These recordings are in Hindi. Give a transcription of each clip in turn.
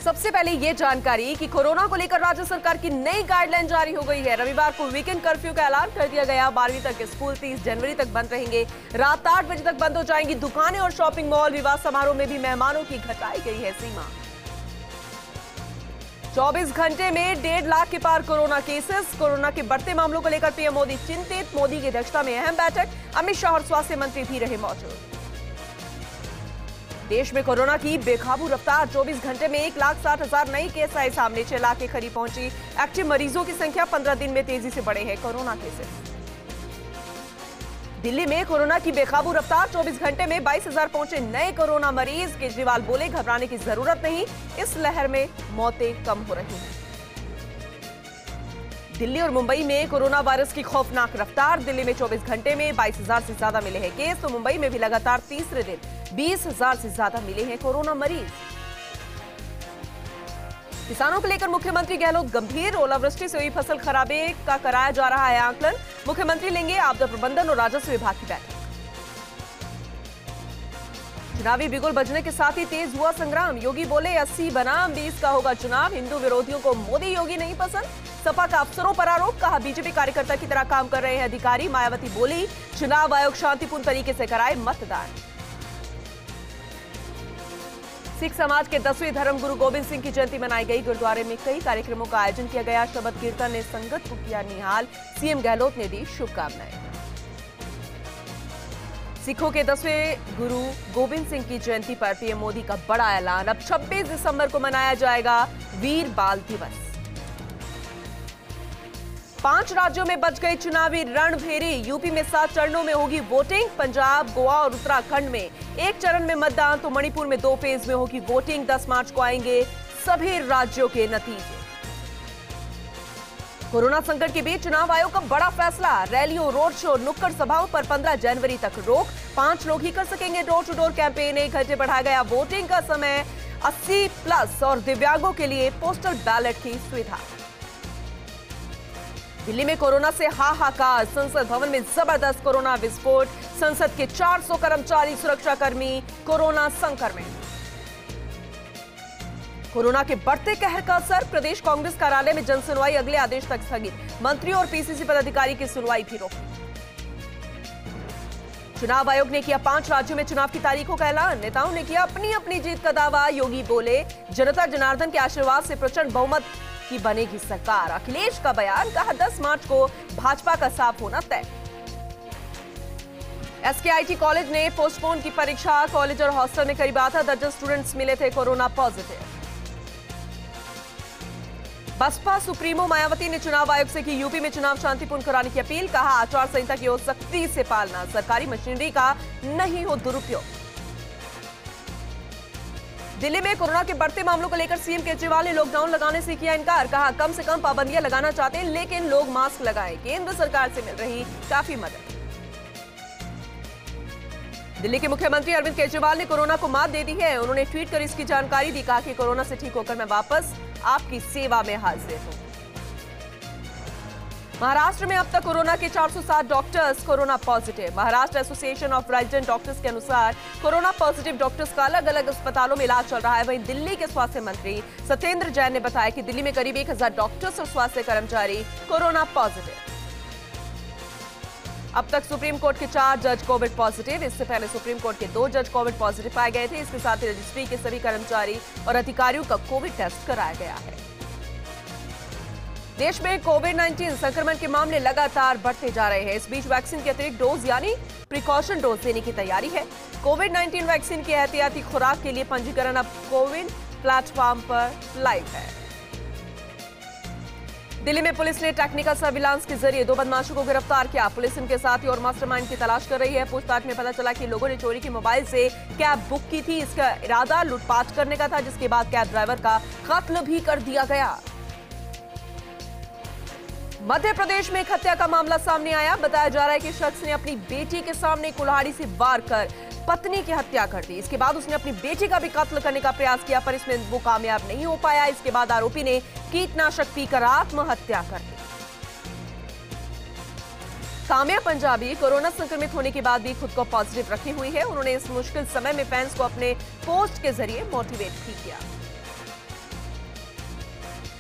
सबसे पहले ये जानकारी कि कोरोना को लेकर राज्य सरकार की नई गाइडलाइन जारी हो गई है। रविवार को वीकेंड कर्फ्यू का ऐलान कर दिया गया। 12वीं तक के स्कूल 30 जनवरी तक बंद रहेंगे। रात 8 बजे तक बंद हो जाएंगी दुकानें और शॉपिंग मॉल। विवाह समारोह में भी मेहमानों की घटाई गई है सीमा। 24 घंटे में 1.5 लाख के पार कोरोना केसेस। कोरोना के बढ़ते मामलों को लेकर पीएम मोदी चिंतित। मोदी की अध्यक्षता में अहम बैठक। अमित शाह और स्वास्थ्य मंत्री भी रहे मौजूद। देश में कोरोना की बेकाबू रफ्तार। 24 घंटे में 1,60,000 नए केस आए सामने। 6 लाख के करीब पहुंची। एक्टिव मरीजों की संख्या 15 दिन में तेजी से बढ़े हैं कोरोना केसेस। दिल्ली में कोरोना की बेकाबू रफ्तार। 24 घंटे में 22,000 पहुंचे नए कोरोना मरीज। केजरीवाल बोले घबराने की जरूरत नहीं, इस लहर में मौतें कम हो रही हैं। दिल्ली और मुंबई में कोरोना वायरस की खौफनाक रफ्तार। दिल्ली में 24 घंटे में 22,000 से ज्यादा मिले हैं केस, तो मुंबई में भी लगातार तीसरे दिन 20,000 से ज्यादा मिले हैं कोरोना मरीज। किसानों को लेकर मुख्यमंत्री गहलोत गंभीर। ओलावृष्टि से हुई फसल खराबे का कराया जा रहा है आकलन। मुख्यमंत्री लेंगे आपदा प्रबंधन और राजस्व विभाग की बैठक। चुनावी बिगुल बजने के साथ ही तेज हुआ संग्राम। योगी बोले 80 बनाम 20 का होगा चुनाव। हिंदू विरोधियों को मोदी योगी नहीं पसंद। सपा का अफसरों पर आरोप। कहा बीजेपी कार्यकर्ता की तरह काम कर रहे हैं अधिकारी। मायावती बोली चुनाव आयोग शांतिपूर्ण तरीके से कराए मतदान। सिख समाज के 10वें धर्म गुरु गोविंद सिंह की जयंती मनाई गई। गुरुद्वारे में कई कार्यक्रमों का आयोजन किया गया। शबद कीर्तन ने संगत को किया निहाल। सीएम गहलोत ने दी शुभकामनाएं। सिखों के 10वें गुरु गोविंद सिंह की जयंती पर पीएम मोदी का बड़ा ऐलान। अब 26 दिसंबर को मनाया जाएगा वीर बाल दिवस। 5 राज्यों में बच गई चुनावी रणभेरी। यूपी में 7 चरणों में होगी वोटिंग। पंजाब, गोवा और उत्तराखंड में 1 चरण में मतदान, तो मणिपुर में 2 फेज में होगी वोटिंग। 10 मार्च को आएंगे सभी राज्यों के नतीजे। कोरोना संकट के बीच चुनाव आयोग का बड़ा फैसला। रैलियों, रोड शो, नुक्कड़ सभाओं पर 15 जनवरी तक रोक। 5 लोग ही कर सकेंगे डोर टू डोर कैंपेन। 1 घंटे बढ़ाया गया वोटिंग का समय। 80+ और दिव्यांगों के लिए पोस्टल बैलेट की सुविधा। दिल्ली में कोरोना से हाहाकार। संसद भवन में जबरदस्त कोरोना विस्फोट। संसद के 400 कर्मचारी, सुरक्षाकर्मी कोरोना संक्रमित। कोरोना के बढ़ते कहर का असर। प्रदेश कांग्रेस कार्यालय में जनसुनवाई अगले आदेश तक स्थगित। मंत्री और पीसीसी पदाधिकारी की सुनवाई भी रोकी। चुनाव आयोग ने किया 5 राज्यों में चुनाव की तारीखों का ऐलान। नेताओं ने किया अपनी अपनी जीत का दावा। योगी बोले जनता जनार्दन के आशीर्वाद से प्रचंड बहुमत की बनेगी सरकार। अखिलेश का बयान। कहा 10 मार्च को भाजपा का साफ होना तय। एसकेआईटी कॉलेज ने पोस्टपोन की परीक्षा। कॉलेज और हॉस्टल में करीब आधा दर्जन स्टूडेंट्स मिले थे corona positive. Baspa supremo Mayawati ने चुनाव आयोग से की यूपी में चुनाव शांतिपूर्ण कराने की अपील। कहा आचार संहिता की हो सख्ती से पालना। सरकारी मशीनरी का नहीं हो दुरुपयोग। दिल्ली में कोरोना के बढ़ते मामलों को लेकर सीएम केजरीवाल ने लॉकडाउन लगाने से किया इनकार। कहा कम से कम पाबंदियां लगाना चाहते हैं, लेकिन लोग मास्क लगाएं। केंद्र सरकार से मिल रही काफी मदद। दिल्ली के मुख्यमंत्री अरविंद केजरीवाल ने कोरोना को मात दे दी है। उन्होंने ट्वीट कर इसकी जानकारी दी। कहा कि कोरोना से ठीक होकर मैं वापस आपकी सेवा में हाजिर हूं। महाराष्ट्र में अब तक कोरोना के 407 doctors corona positive. Maharashtra association of resident doctors के अनुसार कोरोना पॉजिटिव डॉक्टर्स का अलग अलग अस्पतालों में इलाज चल रहा है। वहीं दिल्ली के स्वास्थ्य मंत्री सत्येंद्र जैन ने बताया कि दिल्ली में करीब 1000 डॉक्टर्स और स्वास्थ्य कर्मचारी कोरोना पॉजिटिव। अब तक सुप्रीम कोर्ट के 4 जज कोविड पॉजिटिव। इससे पहले सुप्रीम कोर्ट के 2 जज कोविड पॉजिटिव पाए गए थे। इसके साथ ही रजिस्ट्री के सभी कर्मचारी और अधिकारियों का कोविड टेस्ट कराया गया है। देश में कोविड-19 संक्रमण के मामले लगातार बढ़ते जा रहे हैं। इस बीच वैक्सीन के अतिरिक्त डोज यानी प्रिकॉशन डोज देने की तैयारी है। कोविड-19 वैक्सीन की एहतियाती खुराक के लिए पंजीकरण अब कोविन प्लेटफॉर्म पर लाइव है। दिल्ली में पुलिस ने टेक्निकल सर्विलांस के जरिए 2 बदमाशों को गिरफ्तार किया। पुलिस इनके साथी और मास्टरमाइंड की तलाश कर रही है। पूछताछ में पता चला कि लोगों ने चोरी के मोबाइल से कैब बुक की थी। इसका इरादा लूटपाट करने का था, जिसके बाद कैब ड्राइवर का कत्ल भी कर दिया गया। मध्य प्रदेश में एक हत्या का मामला सामने आया। बताया जा रहा है कि शख्स ने अपनी बेटी के सामने कुल्हाड़ी से वार कर पत्नी की हत्या कर दी। इसके बाद उसने अपनी बेटी का भी कत्ल करने का प्रयास किया, पर इसमें वो कामयाब नहीं हो पाया। इसके बाद आरोपी ने कीटनाशक पीकर आत्महत्या कर ली। काम्या पंजाबी कोरोना संक्रमित होने के बाद भी खुद को पॉजिटिव रखी हुई है। उन्होंने इस मुश्किल समय में फैंस को अपने पोस्ट के जरिए मोटिवेट भी किया।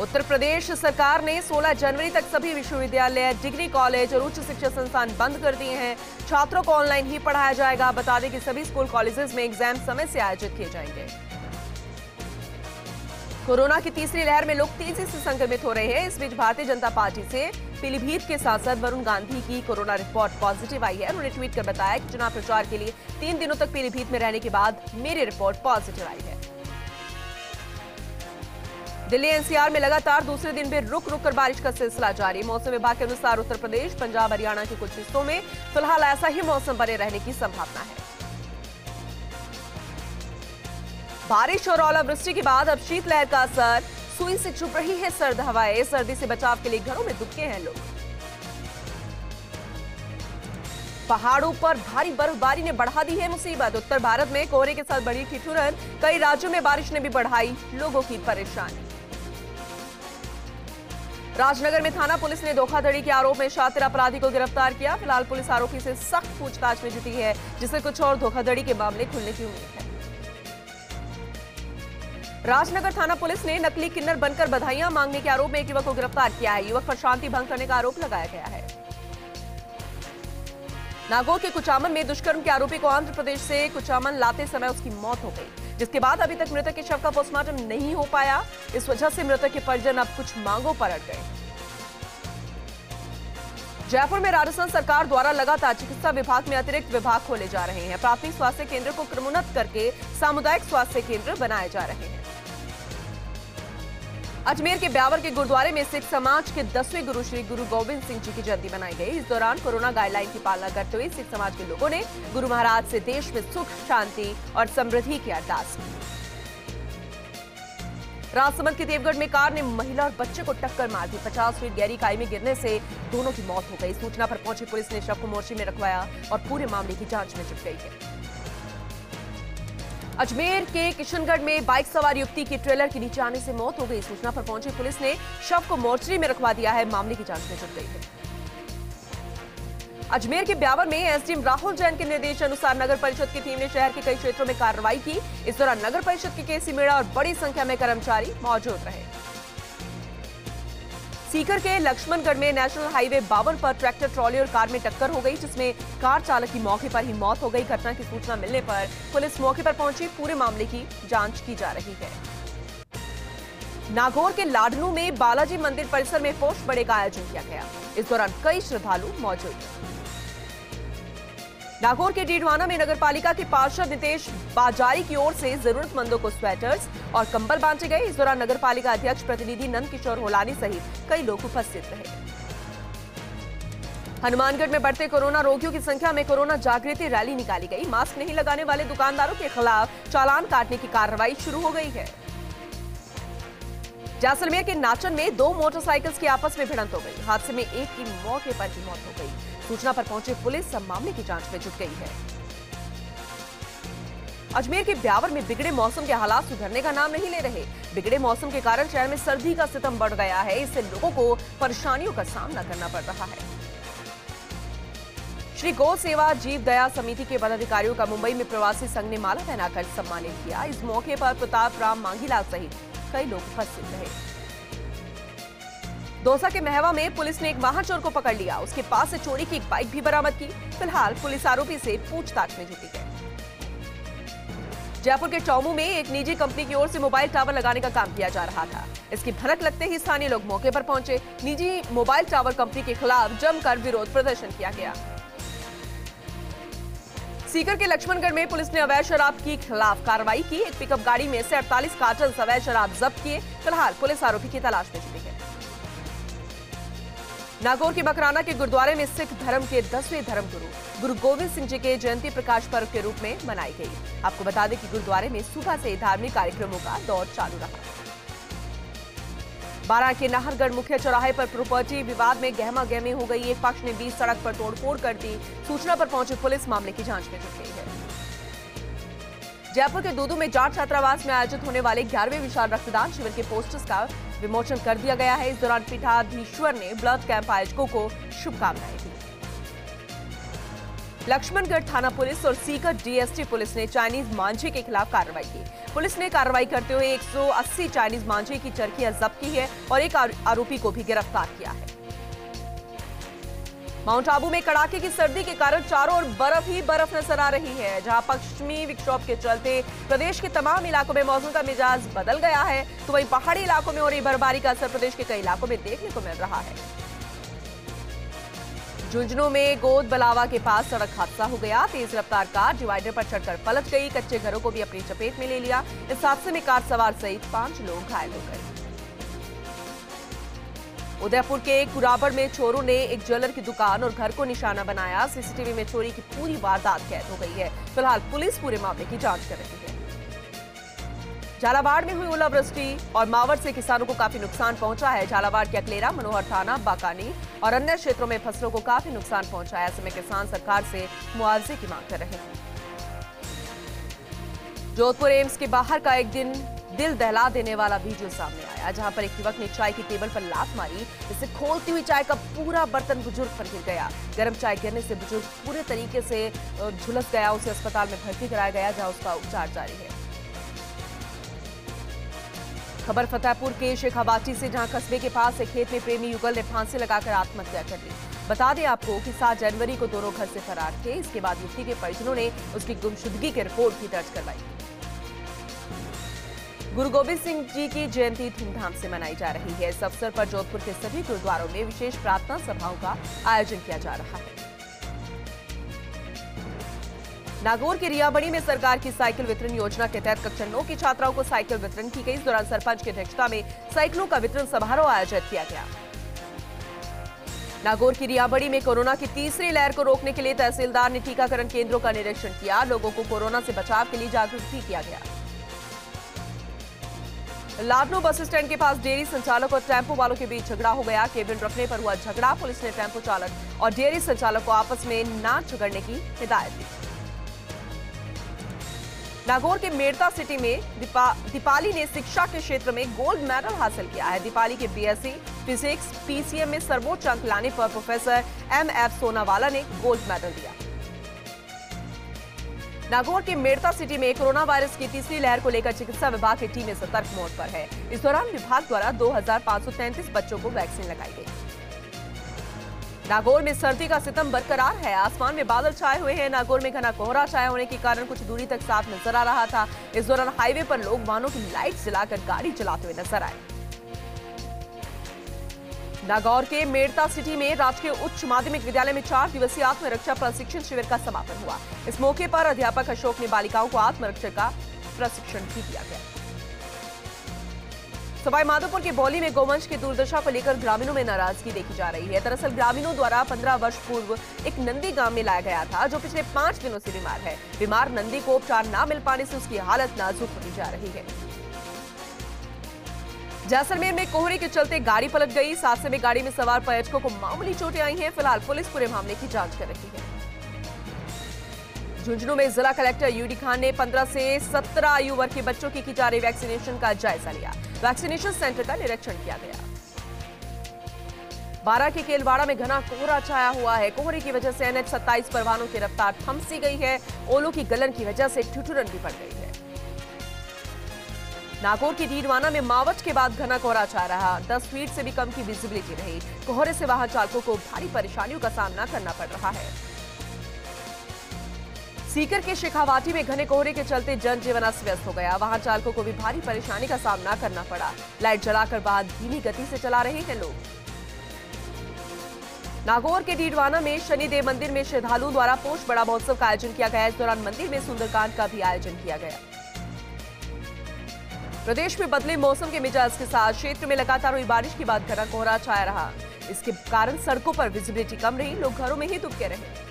उत्तर प्रदेश सरकार ने 16 जनवरी तक सभी विश्वविद्यालय, डिग्री कॉलेज और उच्च शिक्षा संस्थान बंद कर दिए हैं। छात्रों को ऑनलाइन ही पढ़ाया जाएगा। बता दें कि सभी स्कूल कॉलेजेस में एग्जाम समय से आयोजित किए जाएंगे। कोरोना की तीसरी लहर में लोग तेजी से संक्रमित हो रहे हैं। इस बीच भारतीय जनता पार्टी से पीलीभीत के सांसद वरुण गांधी की कोरोना रिपोर्ट पॉजिटिव आई है। उन्होंने ट्वीट कर बताया कि चुनाव प्रचार के लिए 3 दिनों तक पीलीभीत में रहने के बाद मेरी रिपोर्ट पॉजिटिव आई है। दिल्ली एनसीआर में लगातार दूसरे दिन भी रुक रुक कर बारिश का सिलसिला जारी। मौसम विभाग के अनुसार उत्तर प्रदेश, पंजाब, हरियाणा के कुछ हिस्सों में फिलहाल ऐसा ही मौसम बने रहने की संभावना है। बारिश और ओलावृष्टि के बाद अब शीतलहर का असर, सुई से छुप रही है सर्द हवाएं। सर्दी से बचाव के लिए घरों में दुबके हैं लोग। पहाड़ों पर भारी बर्फबारी ने बढ़ा दी है मुसीबत। उत्तर भारत में कोहरे के साथ बढ़ी ठिठुरन, कई राज्यों में बारिश ने भी बढ़ाई लोगों की परेशानी। राजनगर में थाना पुलिस ने धोखाधड़ी के आरोप में शातिर अपराधी को गिरफ्तार किया। फिलहाल पुलिस आरोपी से सख्त पूछताछ में जुटी है, जिससे कुछ और धोखाधड़ी के मामले खुलने की उम्मीद है। राजनगर थाना पुलिस ने नकली किन्नर बनकर बधाइयां मांगने के आरोप में एक युवक को गिरफ्तार किया है। युवक पर शांति भंग करने का आरोप लगाया गया है। नागौर के कुचामन में दुष्कर्म के आरोपी को आंध्र प्रदेश से कुचामन लाते समय उसकी मौत हो गई, जिसके बाद अभी तक मृतक के शव का पोस्टमार्टम नहीं हो पाया। इस वजह से मृतक के परिजन अब कुछ मांगों पर अड़ गए। जयपुर में राजस्थान सरकार द्वारा लगातार चिकित्सा विभाग में अतिरिक्त विभाग खोले जा रहे हैं। प्राथमिक स्वास्थ्य केंद्र को क्रमोन्नत करके सामुदायिक स्वास्थ्य केंद्र बनाए जा रहे हैं। अजमेर के ब्यावर के गुरुद्वारे में सिख समाज के 10वें गुरु श्री गुरु गोविंद सिंह जी की जयंती मनाई गई। इस दौरान कोरोना गाइडलाइन की पालना करते हुए सिख समाज के लोगों ने गुरु महाराज से देश में सुख, शांति और समृद्धि की अरदास की। राजसमंद के देवगढ़ में कार ने महिला और बच्चे को टक्कर मार दी। 50 फीट गहरी खाई में गिरने से दोनों की मौत हो गई। सूचना पर पहुंची पुलिस ने शव को मोर्चे में रखवाया और पूरे मामले की जांच में जुट गई है। अजमेर के किशनगढ़ में बाइक सवार युवती की ट्रेलर के नीचे आने से मौत हो गई। सूचना पर पहुंची पुलिस ने शव को मोर्चरी में रखवा दिया है। मामले की जांच में जुट गई है। अजमेर के ब्यावर में एसडीएम राहुल जैन के निर्देश अनुसार नगर परिषद की टीम ने शहर के कई क्षेत्रों में कार्रवाई की। इस दौरान नगर परिषद के केसी मेड़ा और बड़ी संख्या में कर्मचारी मौजूद रहे। सीकर के लक्ष्मणगढ़ में नेशनल हाईवे 52 पर ट्रैक्टर, ट्रॉली और कार में टक्कर हो गई, जिसमें कार चालक की मौके पर ही मौत हो गई। घटना की सूचना मिलने पर पुलिस मौके पर पहुंची। पूरे मामले की जांच की जा रही है। नागौर के लाडनू में बालाजी मंदिर परिसर में पोस्ट बड़े का आयोजन किया गया। इस दौरान कई श्रद्धालु मौजूद थे। नागौर के डीडवाना में नगरपालिका के पार्षद नितेश बाजारी की ओर से जरूरतमंदों को स्वेटर्स और कंबल बांटे गए। इस दौरान नगरपालिका अध्यक्ष प्रतिनिधि नंद किशोर होलानी सहित कई लोग उपस्थित रहे। हनुमानगढ़ में बढ़ते कोरोना रोगियों की संख्या में कोरोना जागृति रैली निकाली गई। मास्क नहीं लगाने वाले दुकानदारों के खिलाफ चालान काटने की कार्रवाई शुरू हो गई है। जैसलमेर के नाचन में 2 मोटरसाइकिल्स की आपस में भिड़ंत हो गई। हादसे में एक की मौके पर ही मौत हो गई। सूचना पर पहुंची पुलिस अब मामले की जांच में जुट गई है। अजमेर के ब्यावर में बिगड़े मौसम के हालात सुधरने का नाम नहीं ले रहे। बिगड़े मौसम के कारण शहर में सर्दी का सितम बढ़ गया है। इससे लोगों को परेशानियों का सामना करना पड़ रहा है। श्री गौ सेवा जीव दया समिति के पदाधिकारियों का मुंबई में प्रवासी संघ ने माला पहनाकर सम्मानित किया। इस मौके पर प्रताप राम मांगीलाल सहित कई लोग उपस्थित रहे। दौसा के महवा में पुलिस ने एक वाहन चोर को पकड़ लिया। उसके पास से चोरी की एक बाइक भी बरामद की। फिलहाल पुलिस आरोपी से पूछताछ में जुटी है। जयपुर के चौमू में एक निजी कंपनी की ओर से मोबाइल टावर लगाने का काम किया जा रहा था। इसकी भनक लगते ही स्थानीय लोग मौके पर पहुंचे। निजी मोबाइल टावर कंपनी के खिलाफ जमकर विरोध प्रदर्शन किया गया। सीकर के लक्ष्मणगढ़ में पुलिस ने अवैध शराब के खिलाफ कार्रवाई की। एक पिकअप गाड़ी में से 48 कार्टन अवैध शराब जब्त किए। फिलहाल पुलिस आरोपी की तलाश में जुटी है। नागौर के मकराना के गुरुद्वारे में सिख धर्म के 10वें धर्मगुरु गुरु गोविंद सिंह जी के जयंती प्रकाश पर्व के रूप में मनाई गई। आपको बता दें कि गुरुद्वारे में सुबह से धार्मिक कार्यक्रमों का दौर चालू रहा। बारां के नाहरगढ़ मुख्य चौराहे पर प्रॉपर्टी विवाद में गहमा गहमी हो गई। एक पक्ष ने बीच सड़क पर तोड़फोड़ कर दी। सूचना पर पहुंची पुलिस मामले की जांच में जुट गई है। जयपुर के दूदू में जाट छात्रावास में आयोजित होने वाले 11वें विशाल रक्तदान शिविर के पोस्टर्स का विमोचन कर दिया गया है। इस दौरान पीठाधीश्वर ने ब्लड कैंप आयोजकों को शुभकामनाएं दी। लक्ष्मणगढ़ थाना पुलिस और सीकर डीएसटी पुलिस ने चाइनीज मांझे के खिलाफ कार्रवाई की। पुलिस ने कार्रवाई करते हुए 180 चाइनीज मांझे की चरखियां जब्त की है और एक आरोपी को भी गिरफ्तार किया है। माउंट आबू में कड़ाके की सर्दी के कारण चारों ओर बर्फ ही बर्फ नजर आ रही है। जहां पश्चिमी विक्षोभ के चलते प्रदेश के तमाम इलाकों में मौसम का मिजाज बदल गया है, तो वहीं पहाड़ी इलाकों में हो रही बर्फबारी का असर प्रदेश के कई इलाकों में देखने को मिल रहा है। झुंझुनू में गोद बलावा के पास सड़क हादसा हो गया। तेज रफ्तार कार डिवाइडर पर चढ़कर पलट गई। कच्चे घरों को भी अपनी चपेट में ले लिया। इस हादसे में कार सवार सहित 5 लोग घायल हो गए। उदयपुर के कुराबड़ में चोरों ने एक ज्वेलर की दुकान और घर को निशाना बनाया। सीसीटीवी में चोरी की पूरी वारदात कैद हो गई है। फिलहाल पुलिस पूरे मामले की जांच कर रही है। झालावाड़ में हुई ओलावृष्टि और मावठ से किसानों को काफी नुकसान पहुंचा है। झालावाड़ के अकलेरा, मनोहर थाना, बाकानी और अन्य क्षेत्रों में फसलों को काफी नुकसान पहुंचा है। ऐसे में किसान सरकार से मुआवजे की मांग कर रहे हैं। जोधपुर एम्स के बाहर का एक दिन दिल दहला देने वाला वीडियो सामने आया, जहां पर एक युवक ने चाय की टेबल पर लात मारी। इससे खोलती हुई चाय का पूरा बर्तन बुजुर्ग पर गिर गया। गर्म चाय गिरने से बुजुर्ग पूरे तरीके से झुलस गया। उसे अस्पताल में भर्ती कराया गया, जहां उसका उपचार जारी है। खबर फतेहपुर के शेखावाटी से, जहां कस्बे के पास एक खेत में प्रेमी युगल ने फांसी लगाकर आत्महत्या कर ली। बता दें आपको कि 7 जनवरी को दोनों घर से फरार थे। इसके बाद युवती के परिजनों ने उसकी गुमशुदगी की रिपोर्ट भी दर्ज करवाई। गुरु गोविंद सिंह जी की जयंती धूमधाम से मनाई जा रही है। इस अवसर पर जोधपुर के सभी गुरुद्वारों में विशेष प्रार्थना सभाओं का आयोजन किया जा रहा है। नागौर के रियाबड़ी में सरकार की साइकिल वितरण योजना के तहत कक्षा 9 की छात्राओं को साइकिल वितरण की गई। इस दौरान सरपंच की अध्यक्षता में साइकिलों का वितरण समारोह आयोजित किया गया। नागौर की रियाबड़ी में कोरोना की तीसरी लहर को रोकने के लिए तहसीलदार ने टीकाकरण केंद्रों का निरीक्षण किया। लोगों को कोरोना से बचाव के लिए जागरूक भी किया गया। लाडनू बस स्टैंड के पास डेयरी संचालक और टेम्पो वालों के बीच झगड़ा हो गया। केबिन रखने पर हुआ झगड़ा। पुलिस ने टेम्पो चालक और डेयरी संचालक को आपस में न झगड़ने की हिदायत दी। नागौर के मेड़ता सिटी में दीपाली ने शिक्षा के क्षेत्र में गोल्ड मेडल हासिल किया है। दीपाली के बीएससी फिजिक्स पीसीएम में सर्वोच्च अंक लाने पर प्रोफेसर एमएफ सोनावाला ने गोल्ड मेडल दिया। नागौर के मेड़ता सिटी में कोरोना वायरस की तीसरी लहर को लेकर चिकित्सा विभाग की टीमें सतर्क मोड पर है। इस दौरान विभाग द्वारा 2533 बच्चों को वैक्सीन लगाई गई। नागौर में सर्दी का सितम बरकरार है। आसमान में बादल छाए हुए हैं। नागौर में घना कोहरा छाया होने के कारण कुछ दूरी तक साफ नजर आ रहा था। इस दौरान हाईवे पर लोग वाहनों की लाइट जलाकर गाड़ी चलाते हुए नजर आए। नागौर के मेड़ता सिटी में राजकीय उच्च माध्यमिक विद्यालय में 4 दिवसीय आत्मरक्षा प्रशिक्षण शिविर का समापन हुआ। इस मौके पर अध्यापक अशोक ने बालिकाओं को आत्मरक्षा का प्रशिक्षण भी दिया गया। सवाई माधोपुर के बौली में गौवंश की दुर्दशा को लेकर ग्रामीणों में नाराजगी देखी जा रही है। दरअसल ग्रामीणों द्वारा 15 वर्ष पूर्व एक नंदी गांव में लाया गया था, जो पिछले 5 दिनों से बीमार है। बीमार नंदी को उपचार न मिल पाने से उसकी हालत नाजुक होती जा रही है। जैसलमेर में कोहरे के चलते गाड़ी पलट गई। इस हादसे में गाड़ी में सवार पर्यटकों को मामूली चोटें आई हैं। फिलहाल पुलिस पूरे मामले की जांच कर रही है। झुंझुनू में जिला कलेक्टर यूडी खान ने 15 से 17 आयु वर्ग के बच्चों की जा रही वैक्सीनेशन का जायजा लिया। वैक्सीनेशन सेंटर का निरीक्षण किया गया। बारा के केलवाड़ा में घना कोहरा छाया हुआ है। कोहरे की वजह से NH 27 पर वाहनों की रफ्तार थम सी गई है। ओलों की गलन की वजह से ठिठुरन भी पड़ गई है। नागौर की डीडवाना में मावठ के बाद घना कोहरा छा रहा। 10 फीट से भी कम की विजिबिलिटी रही। कोहरे से वाहन चालकों को भारी परेशानियों का सामना करना पड़ रहा है। सीकर के शेखावाटी में घने कोहरे के चलते जनजीवन अस्त व्यस्त हो गया। वाहन चालकों को भी भारी परेशानी का सामना करना पड़ा। लाइट जलाकर वाहन धीमी गति से चला रहे हैं लोग। नागौर के डीडवाना में शनिदेव मंदिर में श्रद्धालुओं द्वारा पोष बड़ा महोत्सव का आयोजन किया गया। इस दौरान मंदिर में सुंदरकांड का भी आयोजन किया गया। प्रदेश में बदले मौसम के मिजाज के साथ क्षेत्र में लगातार हुई बारिश के बाद घना कोहरा छाया रहा। इसके कारण सड़कों पर विजिबिलिटी कम रही। लोग घरों में ही दुबके रहे।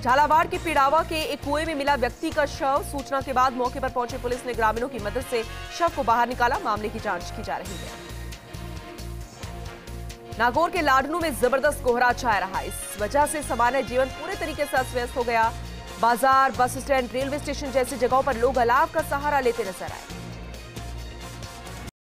झालावाड़ के पिड़ावा के एक कुएं में मिला व्यक्ति का शव। सूचना के बाद मौके पर पहुंची पुलिस ने ग्रामीणों की मदद से शव को बाहर निकाला। मामले की जांच की जा रही है। नागौर के लाडनू में जबरदस्त कोहरा छाया रहा। इस वजह से सामान्य जीवन पूरे तरीके से अस्त व्यस्त हो गया। बाजार, बस स्टैंड, रेलवे स्टेशन जैसी जगहों पर लोग अलाव का सहारा लेते नजर आए।